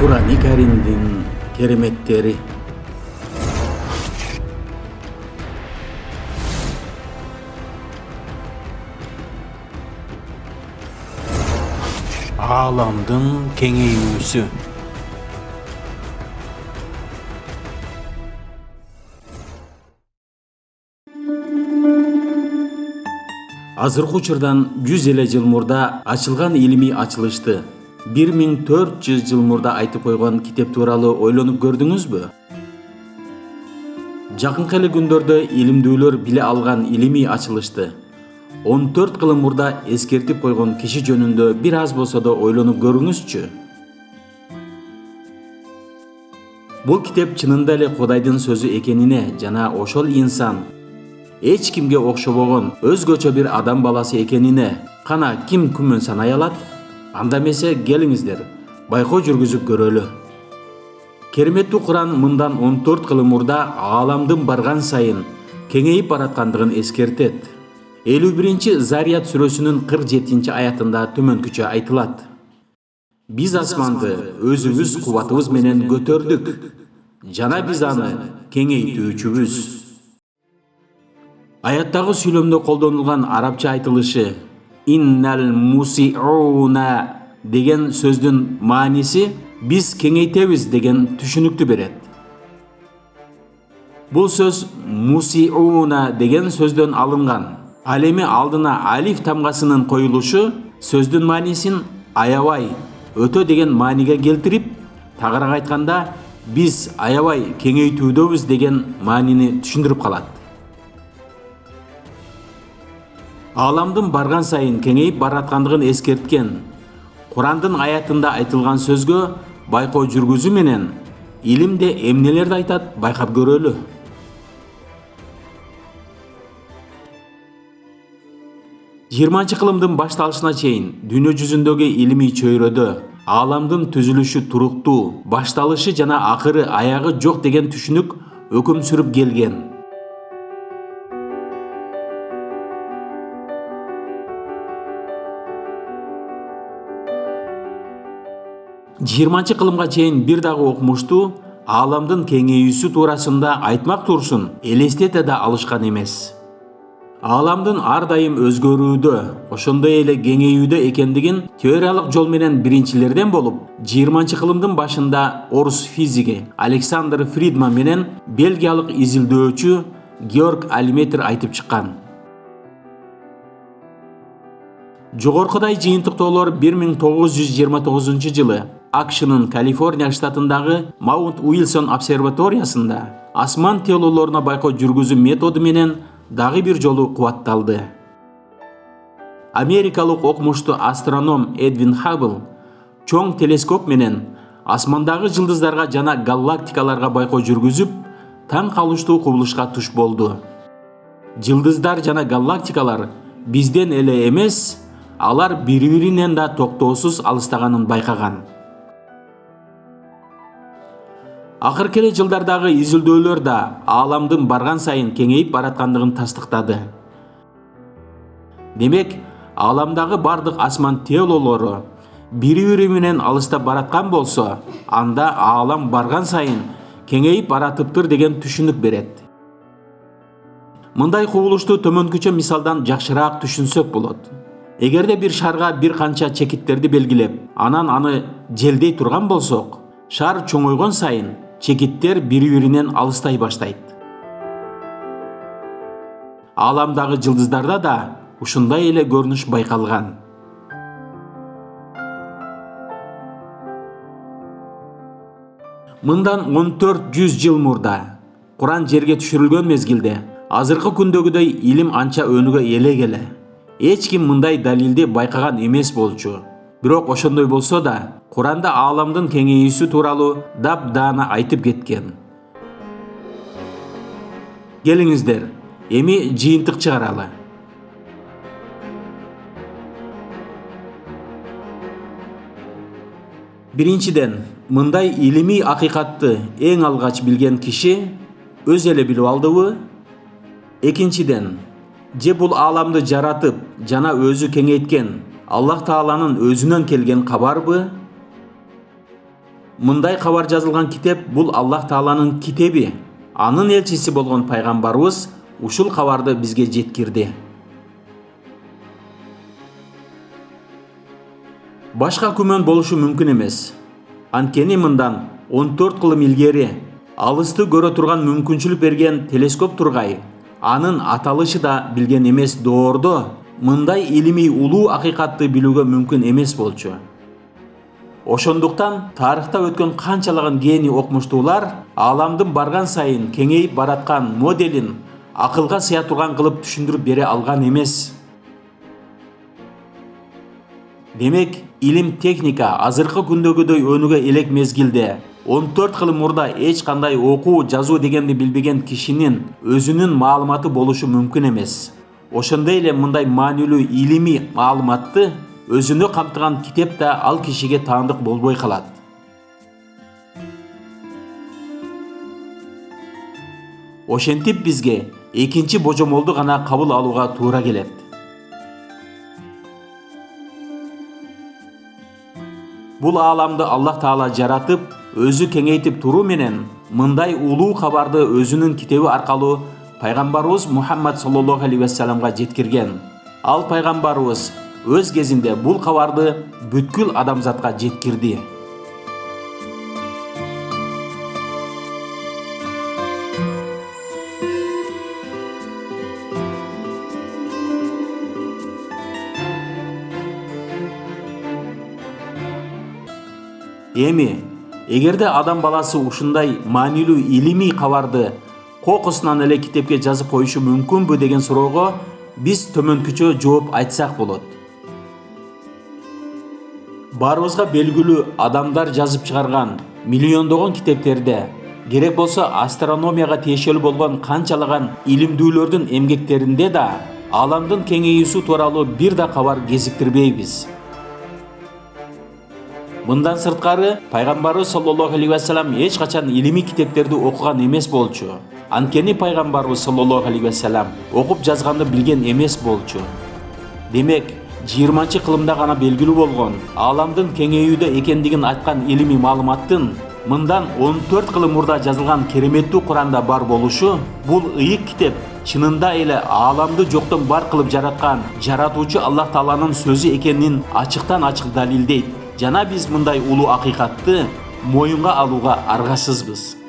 Kur'an-ı Kerim'din keremetleri. Alamdın kengeyүүsü. Азыркы учурдан 100 эле жыл мурда ачылган илимий ачылышты 1400 жыл мурда айтып койгон китеп тууралуу ойлонуп көрдүңүзбү? Жакынкы эле күндөрдө илимдүүлөр биле алган илимий ачылышты 14 кылым мурда эскертип койгон киши жөнүндө бир аз болсо да ойлонуп көрүңүзчү. Бул китеп чынында эле Кудайдын сөзү экенине жана ошол инсан эч кимге окшобогон өзгөчө бир адам баласы экенине кана ким күмөн санай алат? Анда эмесе келиңиздер, байкоо жүргүзүп көрөлү. Кереметтүү Куран мындан 14 кылым мурда ааламдын барган сайын кеңейип бараткандыгын эскертет. 51 Зарiyat сүрөсүнүн 47 аятында төмөнкүчө айтылат. Биз асманды өзүбүз кубатыбыз менен көтөрдүк, жана биз аны кеңейтүүчүбүз. Аяттагы сүйлөмдө колдонулган арабча айтылышы «Иннал мусиуна» деген сөздүн мааниси «биз кеңейтебиз» деген түшүнүктү берет. Бул сөз «мусиуна» деген сөздөн алынган. Ал эми алдына алиф тамгасынын коюлушу сөздүн маанисин аябай, өтө деген мааниге келтирип, тагыраак айтканда «биз аябай кеңейтүүдөбүз» деген маанини түшүндүрүп калат. Аламдын барган сайын кеңейип бараткандыгын эскерткен Курандын аятында айтылган сөзгө байкоо жүргүзүү менен илимде эмнелерди айтат байкап көрөлү. Жыйырманчы кылымдын башталышына чейин дүйнө жүзүндөгү илимий чөйрөдө ааламдын түзүлүшү туруктуу, башталышы жана акыры аягы жок деген түшүнүк өкүм сүрүп келген. 20 кылымга чейин бир дагы окумушту ааламдын кеңейүүсү туурасында айтмак турсун элестете да алышкан эмес. Ааламдын ар дайым өзгөрүүдө, ошондой эле кеңейүүдө экендигин теориялык жол менен биринчилерден болуп, 20 кылымдын башында орус физиги Александр Фридман менен бельгиялык изилдөөчү Георг Альметр айтып чыккан. Жогоркудай жыйынтыктоолор 1929 жылы AQSh'нын Калифорния штатындагы Маунт Уилсон обсерваториясында асман телолоруна байкоо жүргүзүү методу менен дагы бир жолу кубатталды. Америкалык окумуштуу астроном Эдвин Хаббл чоң телескоп менен асмандагы жылдыздарга жана галактикаларга байкоо жүргүзүп, таң калыштуу кубулушка туш болду. Жылдыздар жана галактикалар бизден эле эмес, алар бири-биринен да токтоосуз алыстаганын байкаган. Акыркы эле жылдардагы изилдөөлөр да ааламдын барган сайын кеңейип бараткандыгын тастыктады. Демек, ааламдагы бардык асман телолору бири-бири менен алыстап бараткан болсо, анда аалам барган сайын кеңейип баратыптыр деген түшүнүк берет. Мындай кубулушту төмөнкүчө мисалдан жакшыраак түшүнсөк болот. Эгерде бир шарга бир канча чекиттерди белгилеп, анан аны желдей турган болсок, шар чоңойгон сайын чекиттер бири-биринен алыстай баштайт. Ааламдагы жылдыздарда да ушундай эле көрүнүш байкалган. Мындан 1400 жыл мурда Куран жерге түшүрүлгөн мезгилде азыркы күндөгүдөй илим анча өнүгө элек. Эч ким мындай далилди байкаган эмес болчу. Бирок ошондой болсо да, Куранда ааламдын кеңейүүсү тууралуу дап-даана айтып кеткен. Келиңиздер, эми жыйынтык чыгаралы. Биринчиден, мындай илимий акыйкатты эң алгач билген киши өз эле билип алдыбы? Экинчиден, же бул ааламды жаратып жана өзү кеңейткен Аллах Тааланын өзүнөн келген кабарбы? мындай кабар жазылган китеп бул Аллах Тааланын китеби. Анын элчиси болгон пайгамбарыбыз ушул кабарды бизге жеткирди. Башка күмөн болушу мүмкүн эмес. Анткени мындан 14 кылым илгери алысты көрө турган мүмкүнчүлүк берген телескоп тургай, анын аталышы да билген эмес доордо мындай илимий улуу акыйкатты билүүгө мүмкүн эмес болчу. Ошондуктан тарыхта өткөн канчалаган гений окумуштуулар ааламдын барган сайын кеңейип бараткан моделин акылга сыя турган кылып түшүндүрүп бере алган эмес. Демек, илим техника азыркы күндөгүдөй өнүгө элек мезгилде 14 кылым мурда эч кандай окуу, жазуу дегенди билбеген кишинин өзүнүн маалыматы болушу мүмкүн эмес. Ошондой эле мындай маанилүү илимий маалыматты өзүнө камтыган китеп да ал кишиге таандык болбой калат. Ошентип бизге экинчи божомолду гана кабыл алууга туура келет. Бул ааламды Аллах Таала жаратып, өзү кеңейтип туруу менен мындай улуу кабарды өзүнүн китеби аркылуу пайгамбарыбыз Мухаммад саллаллаху алейхи вассаламга жеткирген. Ал пайгамбарыбыз өз кезинде бул кабарды бүткүл адамзатка жеткирди. Эми, эгерде адам баласы ушундай маанилүү илимий кабарды кокусунан эле китепке жазып коюшу мүмкүнбү деген суроого биз төмөнкүчө жооп айтсак болот. Баарыбызга белгилүү адамдар жазып чыгарган миллиондогон китептерде, керек болсо астрономияга тиешелүү болгон канчалаган илимдүүлөрдүн эмгектеринде да ааламдын кеңейүүсү тууралуу бир да кабар кезиктирбейбиз. Мындан сырткары, пайгамбарыбыз саллаллаху алейхи вассалам эч качан илимий китептерди окуган эмес болчу. Анткени пайгамбарыбыз саллаллаху алейхи вассалам окуп жазганды билген эмес болчу. Демек, 20-кылымда гана белгилүү болгон ааламдын кеңейүүдө экендигин айткан илимий маалыматтын мындан 14 кылым мурда жазылган кереметтүү Куранда бар болушу, бул ыйык китеп чынында эле ааламды жоктон бар кылып жараткан жаратуучу Аллах Тааланын сөзү экенин ачыктан-ачык далилдейт. Жана биз мындай улуу акыйкатты моюнга алууга аргасызбыз.